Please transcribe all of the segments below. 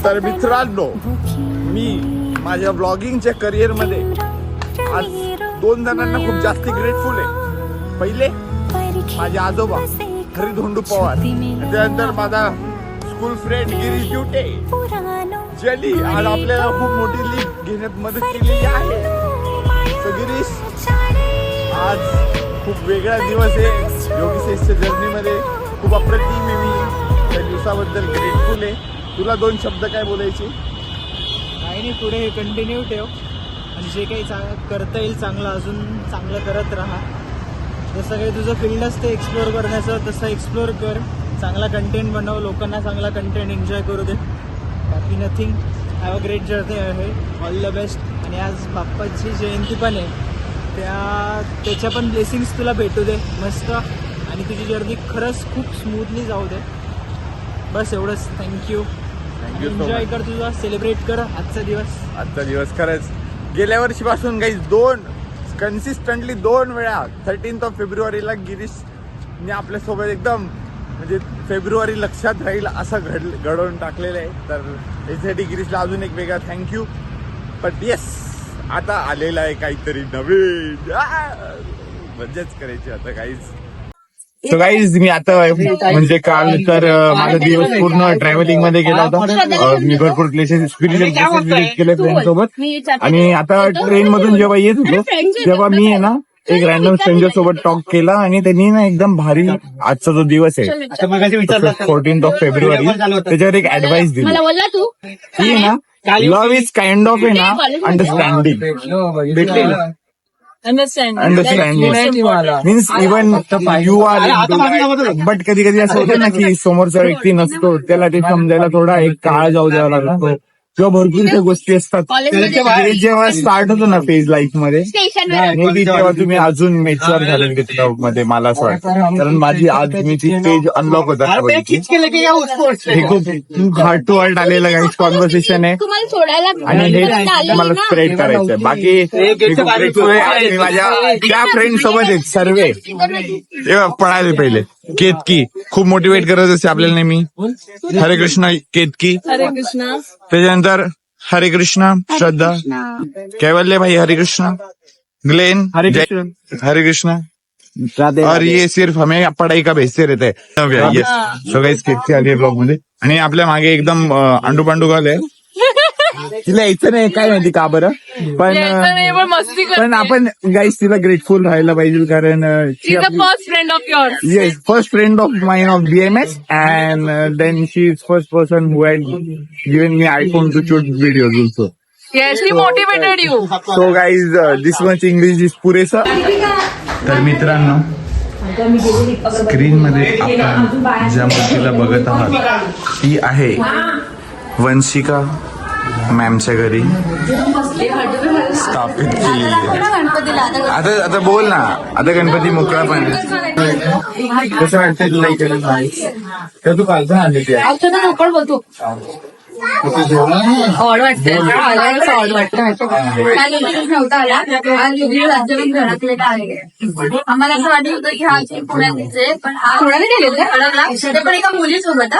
तर मित्रांनो, मी माझ्या ब्लॉगिंगच्या करिअर मध्ये आज 2 जणांना खूप जास्त ग्रेटफुल आहे. पहिले माझे आजोबा हरिधोंडू पवार, त्यानंतर माझा स्कूल फ्रेंड गिरीश ड्युटे, ज्यांनी आज आपल्याला खूप मोठी लीड घेण्यात मदत केलेली आहे. तर गिरीश, आज खूप वेगळा दिवस आहे योगीसेसच्या जर्नीमध्ये. खूप अप्रतिम आहे. मी त्या दिवसाबद्दल ग्रेटफुल आहे. तुला 2 शब्द काय बोलायचे? काही नाही, पुढे हे कंटिन्यू ठेव आणि जे काही करता येईल चांगलं अजून चांगलं करत राहा. जसं काही तुझं फील्ड असते एक्सप्लोअर करण्याचं तसं एक्सप्लोअर कर. चांगला कंटेंट बनव, लोकांना चांगला कंटेंट एन्जॉय करू दे. बाकी nothing. Have a great journey आहे. All the best. आणि आज बाप्पाची जयंती पण आहे, त्याच्या पण ब्लेसिंग्स तुला भेटू दे मस्त. आणि तुझी जर्नी खरंच खूप स्मूथली जाऊ दे. बस एवढंच. थँक्यू. एन्जॉय कर, तुझा सेलिब्रेट कर आजचा दिवस. आजचा दिवस खरंच गेल्या वर्षीपासून काही कन्सिस्टंटली 2 वेळा 13 फेब्रुवारीला गिरीशने आपल्यासोबत एकदम म्हणजे फेब्रुवारी लक्षात राहील असं घडवून टाकलेलं आहे. तर यासाठी गिरीशला अजून एक वेगळा थँक्यू. बट येस, आता आलेला आहे काहीतरी नवीन, मजाच करायची आता काहीच. सो गाईज, मी आता म्हणजे काल तर माझा दिवस पूर्ण ट्रॅव्हलिंग मध्ये गेला होता. मी भरपूर प्लेसेस विजिट केले फ्रेंड सोबत. आणि आता ट्रेन मधून जेव्हा येत होतो तेव्हा मी आहे ना एक रॅन्डम स्ट्रेंजर सोबत टॉक केला आणि त्यांनी ना एकदम भारी आजचा जो दिवस आहे 14 फेब्रुवारी त्याच्यावर एक ऍडवाइस दिली की ना, लव्ह इज काइंड ऑफ आहे ना understanding. Means even you are, but कधी कधी असं होतं ना की समोरचा व्यक्ती नसतो, त्याला ते समजायला थोडा एक काळ जाऊ द्यावा लागतो किंवा भरपूर काही गोष्टी असतात. जेव्हा स्टार्ट होतो ना फेज लाईफ मध्ये, तेव्हा तुम्ही अजून मेच्युअर झाले मध्ये, मला असं वाटतं. कारण माझी आज मी ती स्टेज अनलॉक होता. हे खूप हार्ट टू हार्ट आलेलं काही कॉन्व्हर्सेशन आहे आणि हे मला स्प्रेड करायचं आहे. बाकी माझ्या त्या फ्रेंड सोबत आहेत सर्वे पळाले. पहिले केतकी खूप मोटिवेट करत असते आपल्याला नेहमी. हरे कृष्ण केतकी. त्याच्यानंतर हरे कृष्ण श्रद्धा, कैवल्य भाई हरे कृष्ण, ग्लेन हरे कृष्ण. और ये सिर्फ हमें पढ़ाई का भेजते रहते हैं. यस, सो गाइस केतकी आली आहे ब्लॉग मध्ये. आणि आपल्या मागे एकदम अंडू पांडू गाले. तिला यायचं नाही काय माहिती का बरं, पण आपण गाईस तिला ग्रेटफुल राहायला पाहिजे कारण first friend of yours. Yes, first friend of mine of BMS and then she is first person who had given me iPhone to shoot videos also. Yes, she motivated you. So guys, this much English is पुरेसा. तर मित्रांनो, screen मध्ये आपण ज्या मुलीला बघत आहात ती आहे वंशिका मॅमच्या घरी स्थापित केलेली आहे. आता बोल ना, आता गणपती मोकळा पण कसं वाटतं तुला इकडे? तर तू कालचं आणले ते बोलतो ऑड वाटतं नव्हता आला आणि घरातले आले. आम्हाला असं वाटत होतं की हा पुण्याचे, पण पुण्याने गेले पण एका मुलीसोबत.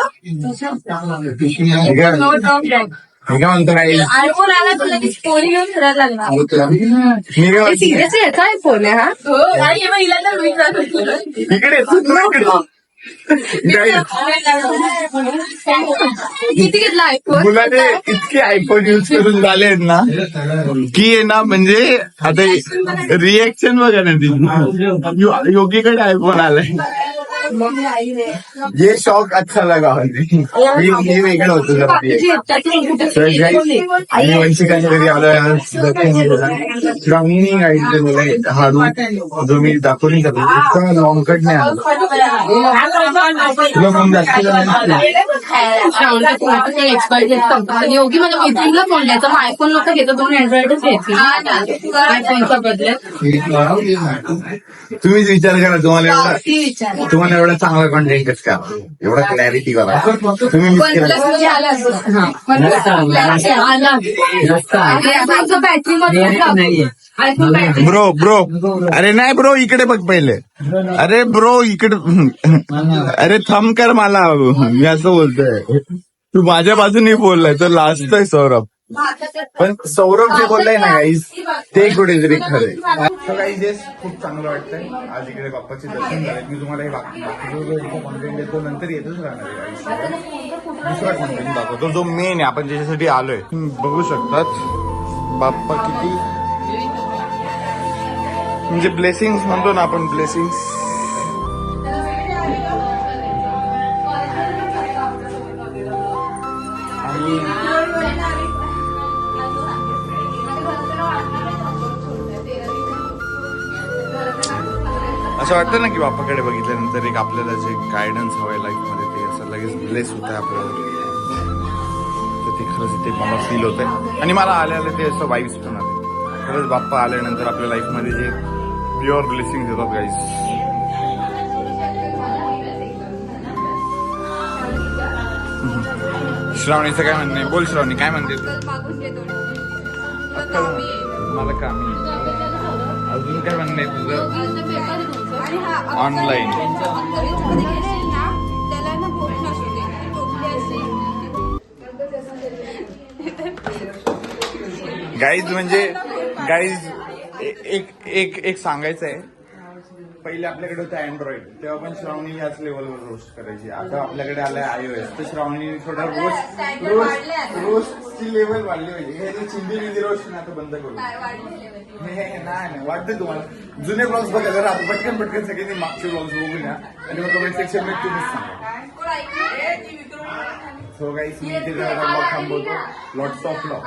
मी काय म्हणतो काय आयफोन आला तुला ती स्टोरी घेऊन फिरायला लागला. सिरियसली याचा आयफोन आहे हा. इकडे किती घेतला आयफोन? मुलाने इतके आयफोन युज करून झाले आहेत ना की आहे ना, म्हणजे आता रिएक्शन बघा ना ती. योगीकडे आयफोन आलाय. ये शॉक अच्छा लगा हे वेगळं होतं. आणि वंशिकाच्या घरी आलं हाडू जो मी दाखवून इतका लॉंग कट नाही आला. योगी मला मैत्रिणीला फोन द्यायचा, मग आयफोन लोक घेतो, 2 अँड्रॉइडच घ्यायची आयफोनचा बदल. तुम्हीच विचार करा, तुम्हाला एवढा चांगला कॉन्टेंट कसं का, एवढा क्लॅरिटी करा तुम्ही मिस केला. ब्रो अरे नाही ब्रो, इकडे बघ पहिले. अरे ब्रो इकडे, अरे थंब कर मला, मी असं बोलतोय. तू माझ्या बाजूने बोललाय तर लास्ट आहे सौरभ. पण सौरभ जे बोललाय ना गाईज ते कुठेतरी खरंय. गाईज खूप चांगलं वाटतंय आज इकडे बाप्पाचे दर्शन झाले. मी तुम्हाला हे बाकीचा कॉन्टेंट देतो नंतर येतच राहणार आहे. दुसरा कॉन्टेंट दाखवतो जो मेन आहे आपण ज्याच्यासाठी आलोय. तुम्ही बघू शकतात बाप्पा किती म्हणजे ब्लेसिंग्स म्हणतो ना आपण ब्लेसिंग्स. आणि असं वाटतं ना की बाप्पाकडे बघितल्यानंतर एक आपल्याला जे गायडन्स हवंय लाईफमध्ये ते असं लगेच ब्लेस होत आहे आपल्याला. तर ते खरंच ते मला फील होत आहे आणि मला आले ते असं वाईब्स पण आले. खरंच बाप्पा आल्यानंतर आपल्या लाईफमध्ये जे प्युअर ब्लेसिंग देतात गाईज. श्रावणीचं काय म्हणणं आहे? बोल श्रावणी काय म्हणते तू? मला कामी अजून काय म्हणणं आहे तुझं? ऑनलाईन गाईज म्हणजे गाईज एक सांगायचं आहे. पहिले आपल्याकडे होतं अँड्रॉइड तेव्हा पण श्रावणी याच लेवलवर रोस्ट करायची. आता आपल्याकडे आलाय iOS तर श्रावणी थोडा रोस्टची लेवल वाढली पाहिजे. हे जे चिंदी बिंदी रोस्ट आता बंद करू. नाही वाटतं तुम्हाला जुने ब्लॉग्स बघायला राहतो. पटकन सगळ्यांनी मागचे ब्लॉग्स बघूया आणि मग कमेंट सेक्शन मध्ये तुम्हीच सांगा. सो गाईज मी इथे थांबवतो. Lots of log.